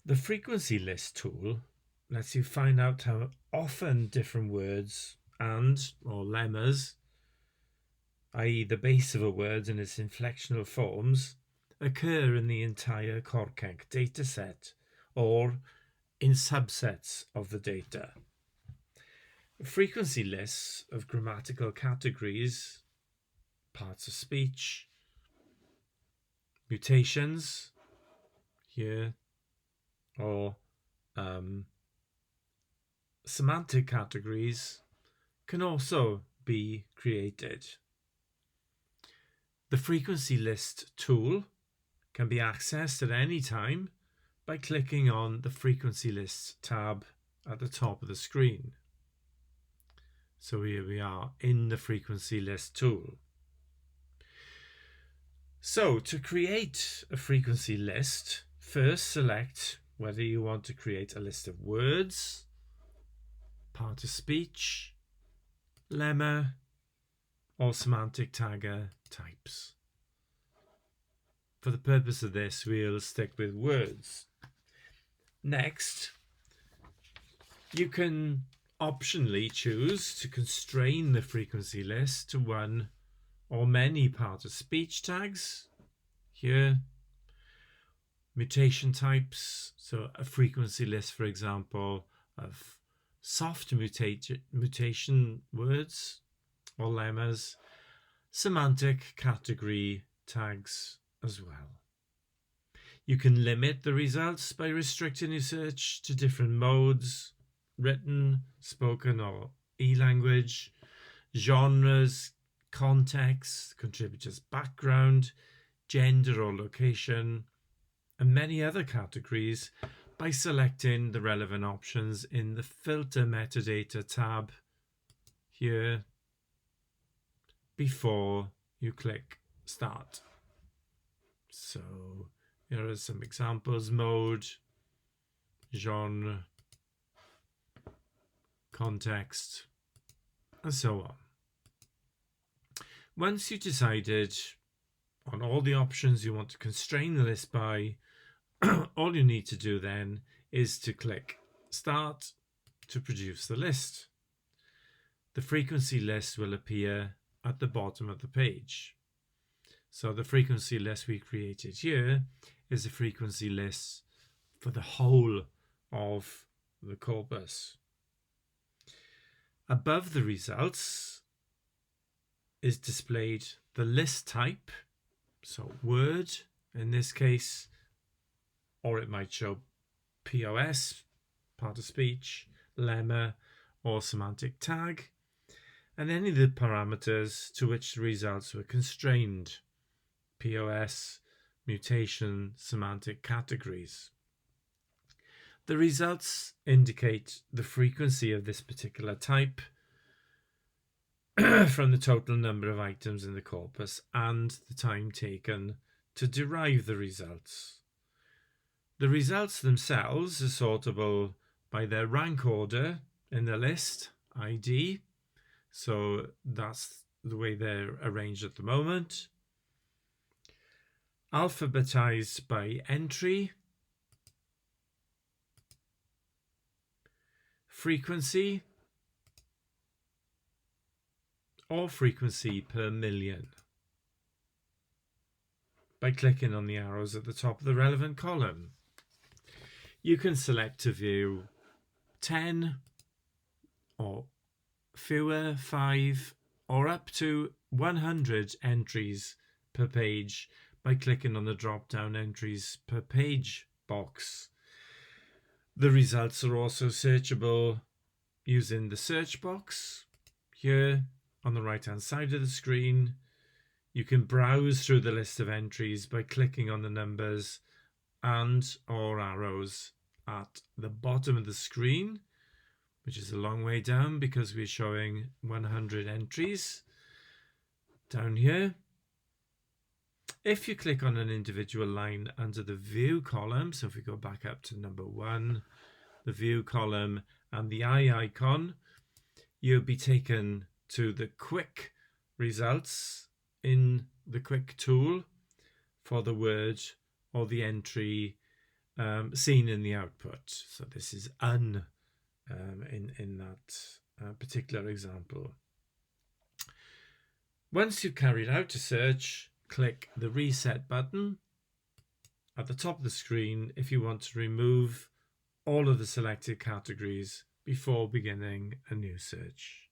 The frequency list tool lets you find out how often different words or lemmas, i.e. the base of a word and its inflectional forms, occur in the entire Corkeg dataset or in subsets of the data. Frequency lists of grammatical categories, parts of speech, mutations here, or semantic categories can also be created. The frequency list tool can be accessed at any time by clicking on the frequency list tab at the top of the screen. So here we are in the frequency list tool. So to create a frequency list, first select whether you want to create a list of words, part of speech, lemma, or semantic tagger types. For the purpose of this, we'll stick with words. Next, you can optionally choose to constrain the frequency list to one or many part of speech tags. Here, mutation types, so a frequency list, for example, of soft mutation words or lemmas, semantic category tags as well. You can limit the results by restricting your search to different modes, written, spoken, or e-language, genres, context, contributor's background, gender or location, and many other categories by selecting the relevant options in the Filter Metadata tab here before you click Start. So here are some examples: mode, genre, context, and so on. Once you've decided on all the options you want to constrain the list by, all you need to do then is to click Start to produce the list. The frequency list will appear at the bottom of the page. So the frequency list we created here is a frequency list for the whole of the corpus. Above the results is displayed the list type, so word in this case, or it might show POS, part of speech, lemma, or semantic tag, and any of the parameters to which the results were constrained: POS, mutation, semantic categories. The results indicate the frequency of this particular type from the total number of items in the corpus and the time taken to derive the results. The results themselves are sortable by their rank order in the list, ID, so that's the way they're arranged at the moment. Alphabetized by entry, frequency, or frequency per million by clicking on the arrows at the top of the relevant column. You can select to view 10 or fewer, 5, or up to 100 entries per page by clicking on the drop-down entries per page box. The results are also searchable using the search box here on the right-hand side of the screen. You can browse through the list of entries by clicking on the numbers and/or arrows at the bottom of the screen, which is a long way down because we're showing 100 entries down here. If you click on an individual line under the view column, so if we go back up to number 1, the view column and the eye icon, you'll be taken to the quick results in the quick tool for the word or the entry seen in the output. So this is in that particular example. Once you've carried out a search, click the reset button at the top of the screen if you want to remove all of the selected categories before beginning a new search.